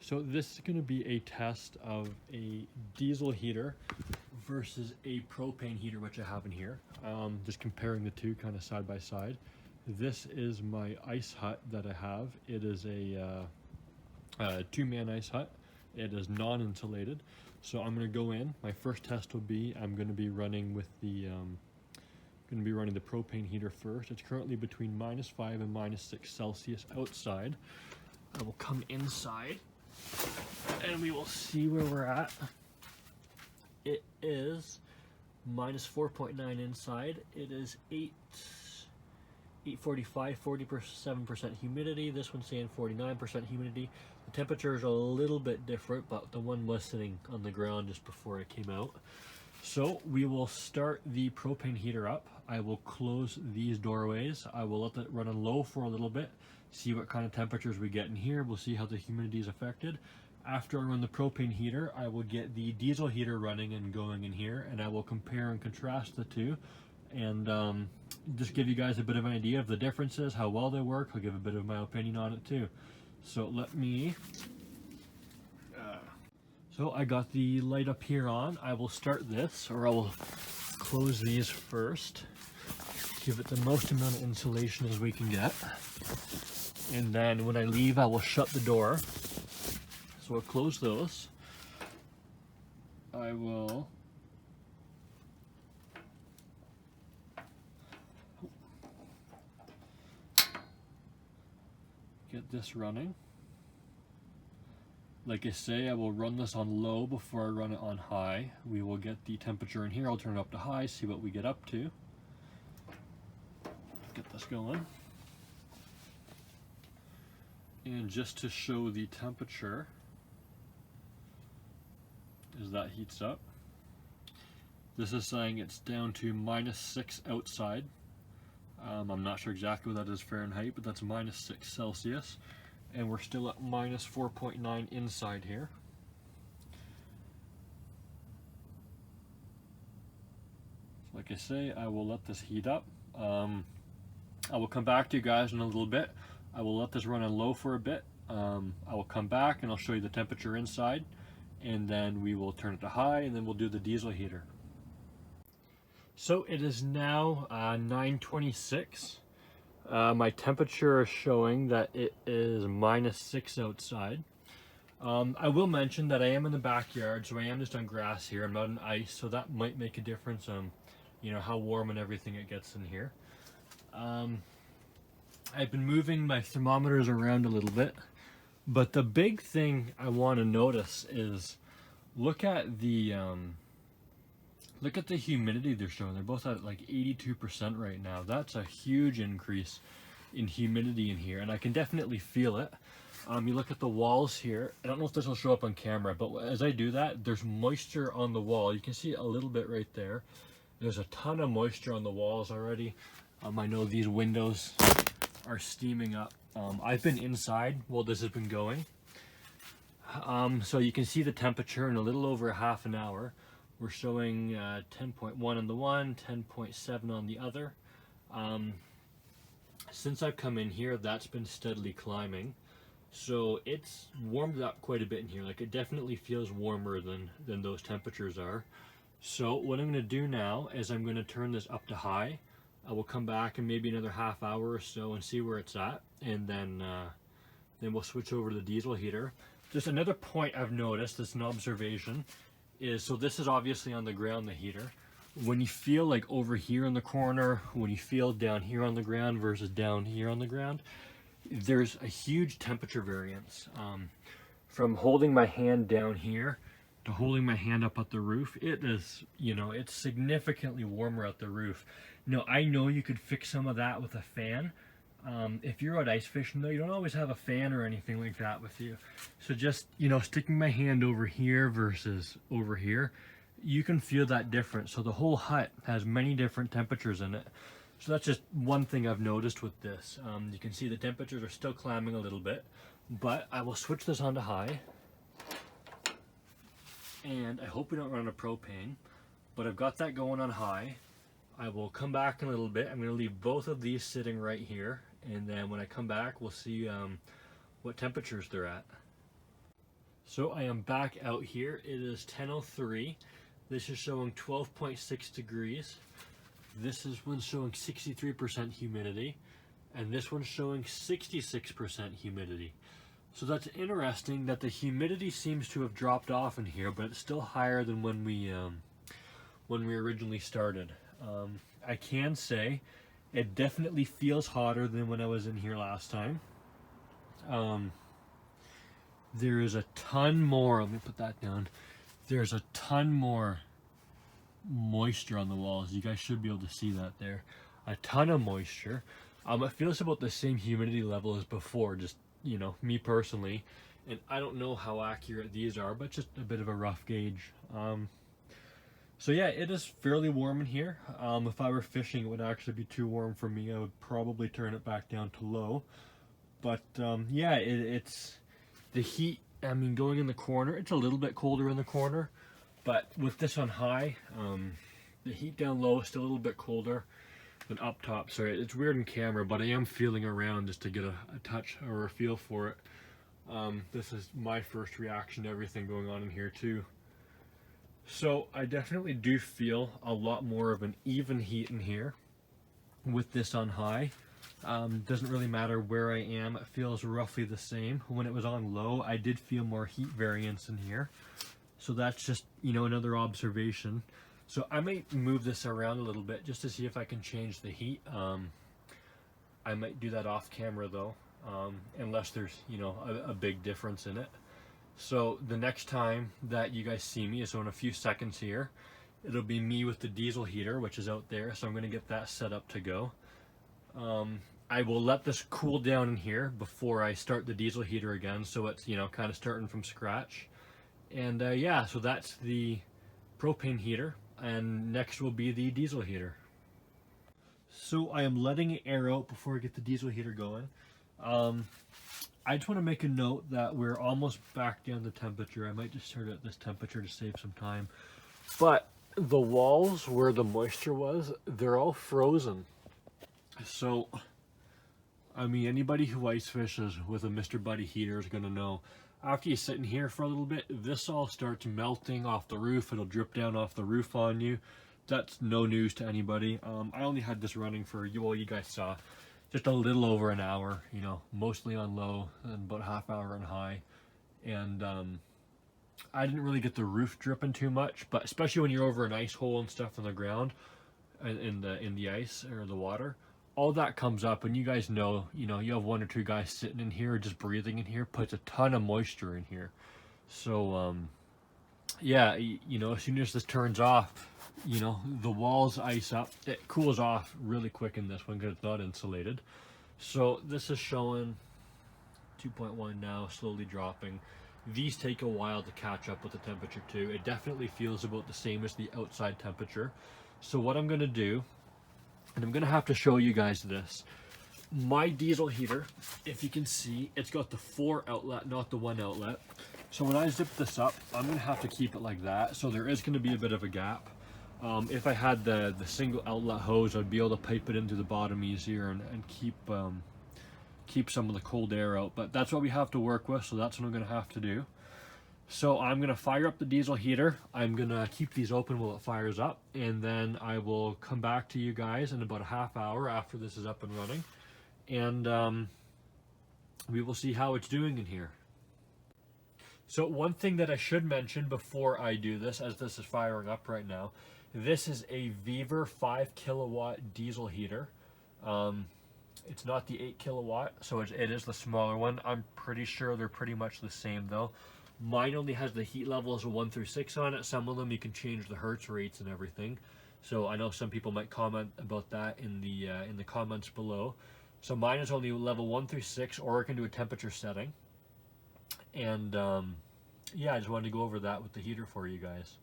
So this is going to be a test of a diesel heater versus a propane heater, which I have in here. Just comparing the two kind of side by side. This is my ice hut that I have. It is a two-man ice hut. It is non-insulated. So I'm going to go in. My first test will be I'm going to be running with the the propane heater first. It's currently between -5 and -6 Celsius outside. I will come inside and we will see where we're at. It is -4.9 inside. It is 8:45, 47% humidity. This one's saying 49% humidity. The temperature is a little bit different, but the one was sitting on the ground just before it came out. So we will start the propane heater up. I will close these doorways. I will let it run on low for a little bit, see what kind of temperatures we get in here. We'll see how the humidity is affected. After I run the propane heater, I will get the diesel heater running and going in here, and I will compare and contrast the two, and just give you guys a bit of an idea of the differences, how well they work. I'll give a bit of my opinion on it too. So let me... So I got the light up here on. I will start this, or I will close these first. Give it the most amount of insulation as we can get. And then when I leave, I will shut the door. So I'll close those. I will get this running. Like I say, I will run this on low before I run it on high. We will get the temperature in here. I'll turn it up to high, see what we get up to. Get this going. And just to show the temperature, as that heats up, this is saying it's down to -6 outside. I'm not sure exactly what that is Fahrenheit, but that's -6 Celsius. And we're still at -4.9 inside here. So like I say, I will let this heat up. I will come back to you guys in a little bit. I will let this run on low for a bit. I will come back and I'll show you the temperature inside, and then we will turn it to high, and then we'll do the diesel heater. So it is now 9:26. My temperature is showing that it is -6 outside. I will mention that I am in the backyard, so I am just on grass here. I'm not on ice, so that might make a difference on, you know, how warm and everything it gets in here. I've been moving my thermometers around a little bit, but the big thing I want to notice is look at the humidity they're showing. They're both at like 82% right now. That's a huge increase in humidity in here, and I can definitely feel it. You look at the walls here. I don't know if this will show up on camera, but as I do that, there's moisture on the wall. You can see a little bit right there. There's a ton of moisture on the walls already. I know these windows are steaming up. I've been inside while this has been going. So you can see the temperature in a little over half an hour. We're showing 10.1 on the one, 10.7 on the other. Since I've come in here, that's been steadily climbing. So it's warmed up quite a bit in here. Like, it definitely feels warmer than those temperatures are. So what I'm going to do now is I'm going to turn this up to high. I will come back in maybe another half hour or so and see where it's at, and then we'll switch over to the diesel heater. Just another point I've noticed, this an observation, is, so this is obviously on the ground, the heater. When you feel like over here in the corner, when you feel down here on the ground versus down here on the ground, there's a huge temperature variance. From holding my hand down here to holding my hand up at the roof, it is, you know, it's significantly warmer at the roof. Now, I know you could fix some of that with a fan. If you're out ice fishing though, you don't always have a fan or anything like that with you. So just, you know, sticking my hand over here versus over here, you can feel that difference. So the whole hut has many different temperatures in it. So that's just one thing I've noticed with this. You can see the temperatures are still climbing a little bit, but I will switch this on to high. And I hope we don't run out of propane, but I've got that going on high. I will come back in a little bit. I'm going to leave both of these sitting right here, and then when I come back, we'll see what temperatures they're at. So I am back out here. It is 10:03. This is showing 12.6 degrees. This is one showing 63% humidity, and this one's showing 66% humidity. So that's interesting that the humidity seems to have dropped off in here, but it's still higher than when we originally started. I can say it definitely feels hotter than when I was in here last time. There is a ton more, let me put that down. There's a ton more moisture on the walls. You guys should be able to see that there. A ton of moisture. It feels about the same humidity level as before, just, me personally. And I don't know how accurate these are, but just a bit of a rough gauge. So yeah, it is fairly warm in here. If I were fishing, it would actually be too warm for me. I would probably turn it back down to low. But yeah, it's the heat. I mean, going in the corner, it's a little bit colder in the corner, but with this on high, the heat down low is still a little bit colder than up top. So it's weird in camera, but I am feeling around just to get a touch or a feel for it. This is my first reaction to everything going on in here too. So I definitely do feel a lot more of an even heat in here with this on high. Doesn't really matter where I am, it feels roughly the same. When it was on low, I did feel more heat variance in here. So that's just, another observation. So I might move this around a little bit just to see if I can change the heat. I might do that off camera though, unless there's, a big difference in it. So the next time that you guys see me, so in a few seconds here, it'll be me with the diesel heater, which is out there. So I'm going to get that set up to go. I will let this cool down in here before I start the diesel heater again, so it's, kind of starting from scratch. And yeah, so that's the propane heater, and next will be the diesel heater. So I am letting air out before I get the diesel heater going. I just want to make a note that we're almost back down the temperature. I might just start at this temperature to save some time. But the walls where the moisture was, they're all frozen. So, I mean, anybody who ice fishes with a Mr. Buddy heater is going to know, after you sit in here for a little bit, this all starts melting off the roof. It'll drip down off the roof on you. That's no news to anybody. I only had this running for, well, you guys saw, just a little over an hour, mostly on low and about half hour on high. And I didn't really get the roof dripping too much, but especially when you're over an ice hole and stuff on the ground, in the ice or the water, all that comes up. And you guys know, you have one or two guys sitting in here just breathing in here, puts a ton of moisture in here. So yeah, as soon as this turns off, the walls ice up. It cools off really quick in this one because it's not insulated. So this is showing 2.1 now, slowly dropping. These take a while to catch up with the temperature too. It definitely feels about the same as the outside temperature. So what I'm going to do, and I'm going to have to show you guys this. My diesel heater, if you can see, it's got the 4 outlet, not the 1 outlet. So when I zip this up, I'm going to have to keep it like that. So there is going to be a bit of a gap. If I had the single outlet hose, I'd be able to pipe it into the bottom easier and keep some of the cold air out. But that's what we have to work with, so that's what I'm going to have to do. So I'm going to fire up the diesel heater. I'm going to keep these open while it fires up, and then I will come back to you guys in about a half hour after this is up and running. And we will see how it's doing in here. So one thing that I should mention before I do this, as this is firing up right now, this is a Weaver 5 kilowatt diesel heater. It's not the 8 kilowatt, so it is the smaller one. I'm pretty sure they're pretty much the same though. Mine only has the heat levels of 1 through 6 on it. Some of them you can change the hertz rates and everything. So I know some people might comment about that in the comments below. So mine is only level 1 through 6, or I can do a temperature setting. And yeah, I just wanted to go over that with the heater for you guys.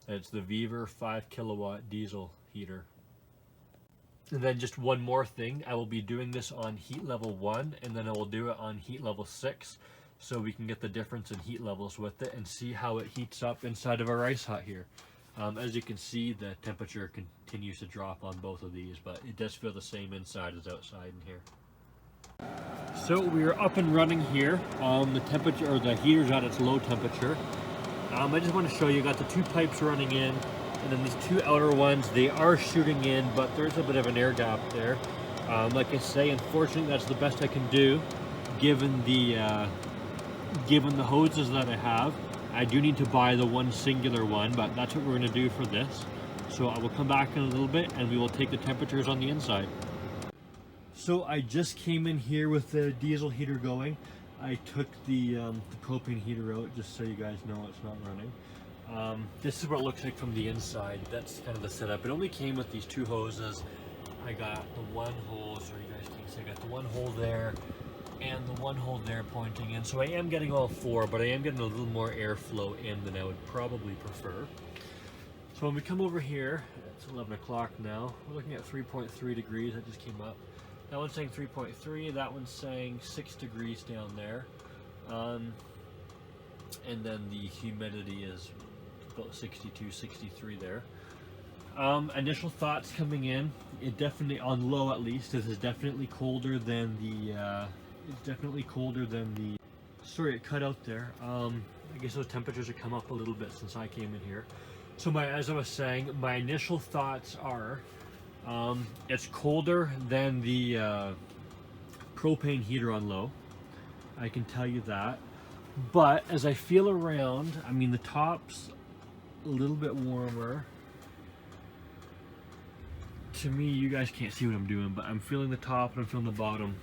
It's the Weaver 5 kilowatt diesel heater. And then just one more thing, I will be doing this on heat level 1, and then I will do it on heat level 6, so we can get the difference in heat levels with it and see how it heats up inside of our ice hut here. As you can see, the temperature continues to drop on both of these, but it does feel the same inside as outside in here. So we are up and running here. The temperature, or the heater's at its low temperature. I just want to show you, got the two pipes running in, and then these two outer ones, they are shooting in, but there's a bit of an air gap there. Like I say, unfortunately, that's the best I can do, given the hoses that I have. I do need to buy the one singular one, but that's what we're going to do for this. So I will come back in a little bit, and we will take the temperatures on the inside. So I just came in here with the diesel heater going. I took the propane heater out just so you guys know it's not running. This is what it looks like from the inside. That's kind of the setup. It only came with these two hoses. I got the one hole, so you guys can see, I got the one hole there and the one hole there pointing in. So I am getting all four, but I am getting a little more airflow in than I would probably prefer. So when we come over here, it's 11 o'clock now. We're looking at 3.3 degrees. That just came up. That one's saying 3.3, that one's saying 6 degrees down there. And then the humidity is about 62, 63 there. Initial thoughts coming in, it definitely, on low at least, this is definitely colder than the, sorry, it cut out there. I guess those temperatures have come up a little bit since I came in here. So as I was saying, my initial thoughts are, it's colder than the propane heater on low. I can tell you that. But as I feel around, I mean, the top's a little bit warmer. To me, you guys can't see what I'm doing, but I'm feeling the top and I'm feeling the bottom.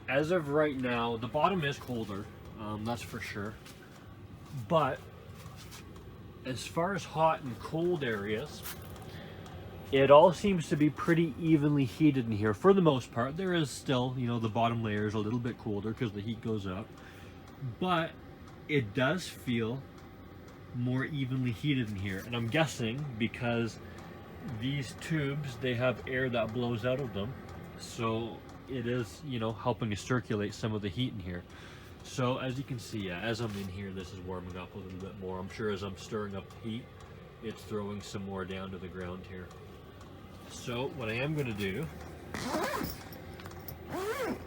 As of right now, the bottom is colder, that's for sure. But as far as hot and cold areas, it all seems to be pretty evenly heated in here for the most part. There is still, you know, the bottom layer is a little bit colder because the heat goes up, but it does feel more evenly heated in here. And I'm guessing because these tubes, they have air that blows out of them, so it is, you know, helping to circulate some of the heat in here. So as you can see, yeah, as I'm in here, this is warming up a little bit more. I'm sure as I'm stirring up the heat, it's throwing some more down to the ground here. So what I am going to do,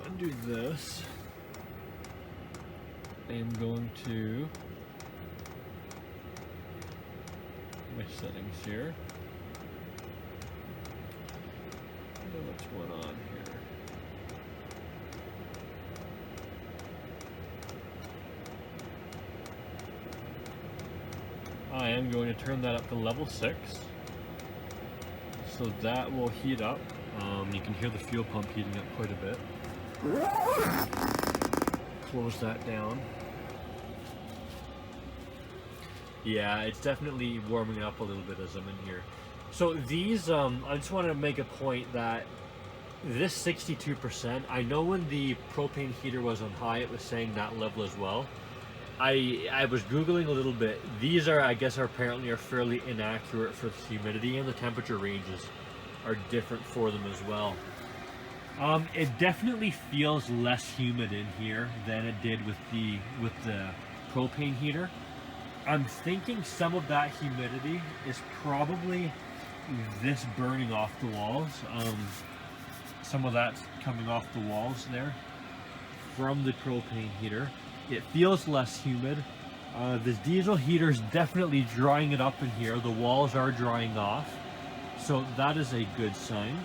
undo this. I am going to my settings here. What's going on here? I am going to turn that up to level 6. So that will heat up. You can hear the fuel pump heating up quite a bit. Close that down. Yeah, it's definitely warming up a little bit as I'm in here. So these, I just want to make a point that this 62%, I know when the propane heater was on high, it was saying that level as well. I was Googling a little bit. These are, I guess, apparently are fairly inaccurate for the humidity, and the temperature ranges are different for them as well. It definitely feels less humid in here than it did with the propane heater. I'm thinking some of that humidity is probably this burning off the walls. Some of that's coming off the walls there from the propane heater. It feels less humid. This diesel heater is definitely drying it up in here. The walls are drying off, so that is a good sign.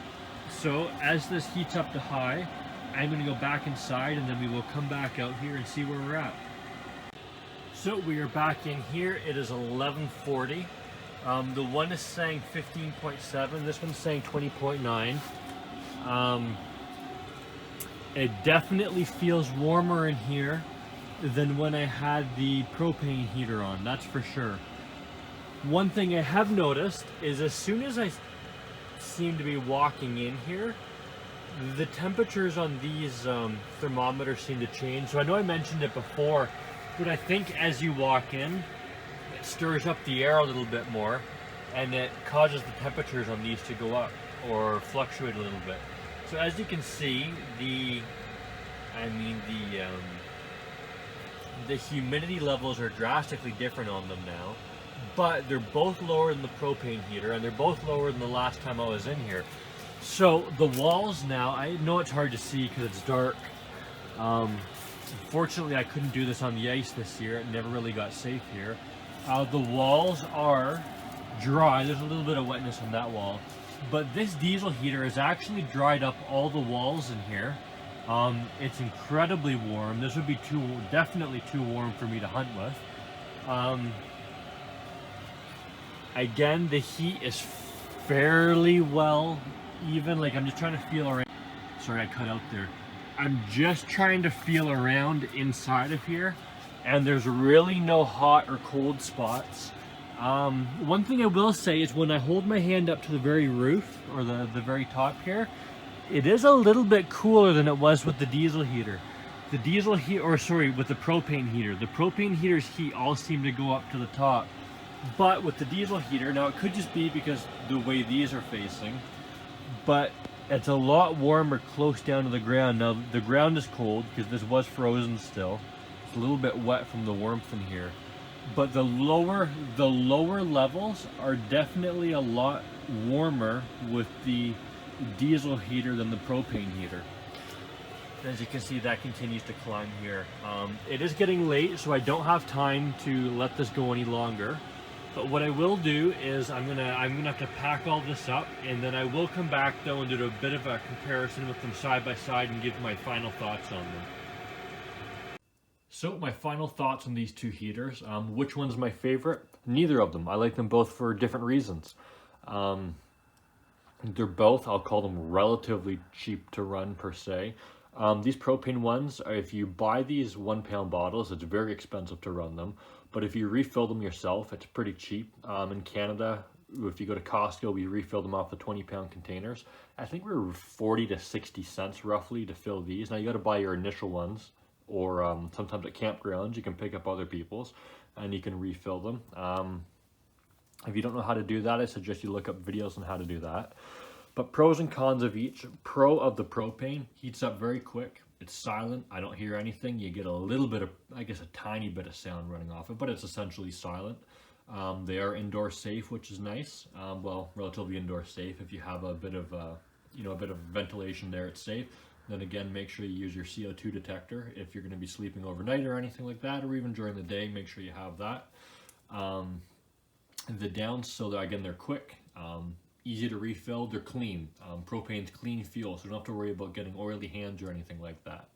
So as this heats up to high, I'm going to go back inside and then we will come back out here and see where we're at. So we are back in here. It is 11:40. The one is saying 15.7. This one's saying 20.9. It definitely feels warmer in here than when I had the propane heater on, that's for sure. One thing I have noticed is as soon as I seem to be walking in here, the temperatures on these thermometers seem to change. So I know I mentioned it before, but I think as you walk in, it stirs up the air a little bit more, and it causes the temperatures on these to go up or fluctuate a little bit. So as you can see, the humidity levels are drastically different on them now, but they're both lower than the propane heater, and they're both lower than the last time I was in here. So the walls now, I know it's hard to see because it's dark. Unfortunately, I couldn't do this on the ice this year. It never really got safe here. The walls are dry. There's a little bit of wetness on that wall. But this diesel heater has actually dried up all the walls in here. It's incredibly warm. This would be definitely too warm for me to hunt with. Again, the heat is fairly well even. Like, I'm just trying to feel around. Sorry, I cut out there. I'm just trying to feel around inside of here, and there's really no hot or cold spots. One thing I will say is when I hold my hand up to the very roof, or the very top here, it is a little bit cooler than it was with the diesel heater. The diesel heat, or sorry, with the propane heater. The propane heater's heat all seemed to go up to the top. But with the diesel heater, now it could just be because the way these are facing, but it's a lot warmer close down to the ground. Now the ground is cold because this was frozen still. It's a little bit wet from the warmth in here. But the lower levels are definitely a lot warmer with the diesel heater than the propane heater. As you can see, that continues to climb here. It is getting late, so I don't have time to let this go any longer. But what I will do is I'm gonna have to pack all this up, and then I will come back though and do a bit of a comparison with them side by side and give my final thoughts on them. So my final thoughts on these two heaters. Which one's my favorite? Neither of them. I like them both for different reasons. They're both, I'll call them, relatively cheap to run per se. These propane ones, if you buy these 1 pound bottles, it's very expensive to run them. But if you refill them yourself, it's pretty cheap. In Canada, if you go to Costco, we refill them off the 20-pound containers. I think we're 40 to 60 cents roughly to fill these. Now you got to buy your initial ones, or sometimes at campgrounds you can pick up other people's and you can refill them. If you don't know how to do that, I suggest you look up videos on how to do that. But pros and cons of each. Pro of the propane, heats up very quick. It's silent. I don't hear anything. You get a little bit of, I guess, a tiny bit of sound running off it, but it's essentially silent. They are indoor safe, which is nice. Well, relatively indoor safe. If you have a bit of, a bit of ventilation there, it's safe. Then again, make sure you use your CO2 detector if you're going to be sleeping overnight or anything like that, or even during the day. Make sure you have that. The downs, so again, they're quick. Easy to refill, they're clean. Propane's clean fuel, so you don't have to worry about getting oily hands or anything like that.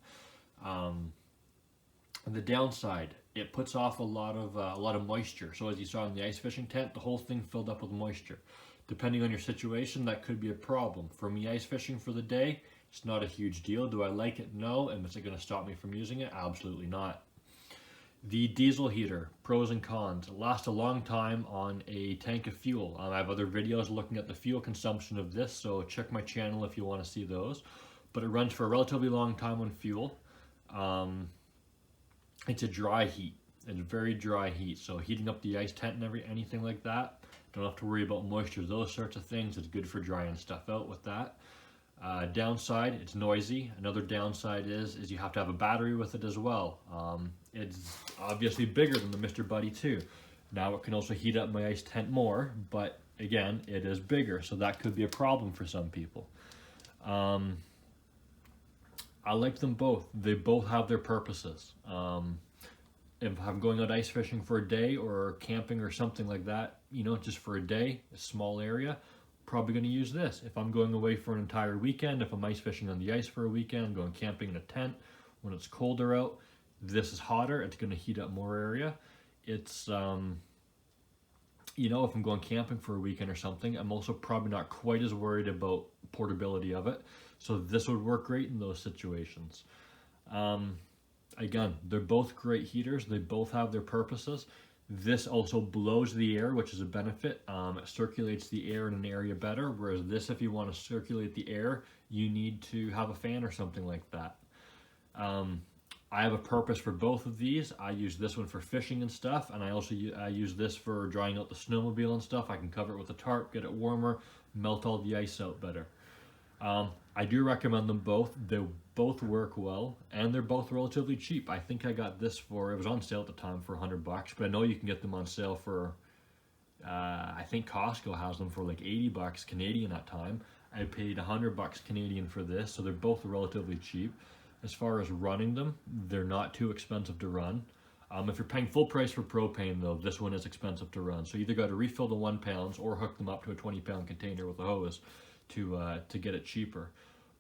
The downside, it puts off a lot of moisture. So as you saw in the ice fishing tent, the whole thing filled up with moisture. Depending on your situation, that could be a problem. For me, ice fishing for the day, it's not a huge deal. Do I like it? No. And is it going to stop me from using it? Absolutely not. The diesel heater, pros and cons. It lasts a long time on a tank of fuel. I have other videos looking at the fuel consumption of this, so check my channel if you want to see those. But it runs for a relatively long time on fuel. It's a dry heat. It's a very dry heat, so heating up the ice tent and anything like that, don't have to worry about moisture, those sorts of things. It's good for drying stuff out with that. Downside, it's noisy. Another downside is you have to have a battery with it as well. It's obviously bigger than the Mr. Buddy 2. Now it can also heat up my ice tent more, but again, it is bigger, so that could be a problem for some people. I like them both. They both have their purposes. If I'm going out ice fishing for a day or camping or something like that, just for a day, a small area, probably going to use this. If I'm going away for an entire weekend, if I'm ice fishing on the ice for a weekend, going camping in a tent when it's colder out, this is hotter, it's going to heat up more area. It's, if I'm going camping for a weekend or something, I'm also probably not quite as worried about portability of it. So this would work great in those situations. Again, they're both great heaters. They both have their purposes. This also blows the air, which is a benefit. It circulates the air in an area better, whereas this, if you want to circulate the air, you need to have a fan or something like that. I have a purpose for both of these. I use this one for fishing and stuff, and I use this for drying out the snowmobile and stuff. I can cover it with a tarp, get it warmer, melt all the ice out better. I do recommend them both. They both work well, and they're both relatively cheap. I think I got this it was on sale at the time for $100, but I know you can get them on sale for, I think Costco has them for like $80 Canadian at time. I paid 100 bucks Canadian for this, so they're both relatively cheap. As far as running them, they're not too expensive to run. If you're paying full price for propane though, this one is expensive to run. So you either got to refill the 1 pounds or hook them up to a 20-pound container with a hose to get it cheaper.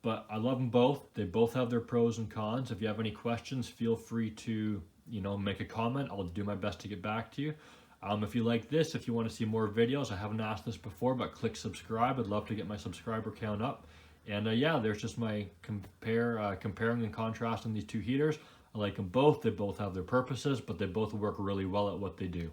But I love them both. They both have their pros and cons. If you have any questions, feel free to, make a comment. I'll do my best to get back to you. If you like this, if you want to see more videos, I haven't asked this before, but click subscribe. I'd love to get my subscriber count up. And yeah, there's just my comparing and contrasting these two heaters. I like them both. They both have their purposes, but they both work really well at what they do.